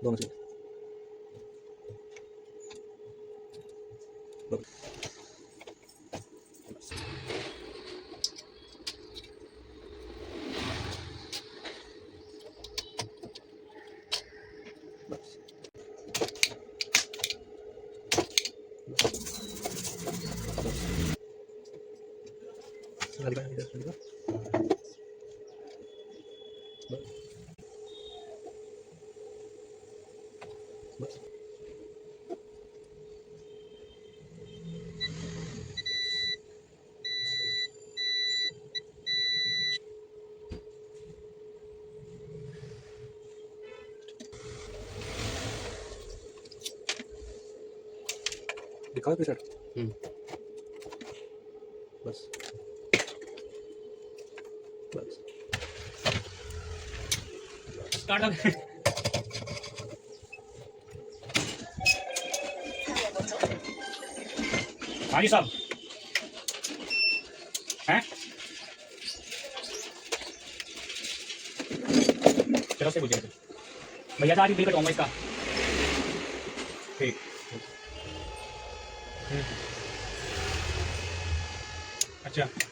दोनों से बस बस दिखाओ प्रेशर बस बस स्टार्ट अब हाँ जी साहब हैं चलो से पूछिए भैया सारी बिल कटवाऊंगा इसका ठीक अच्छा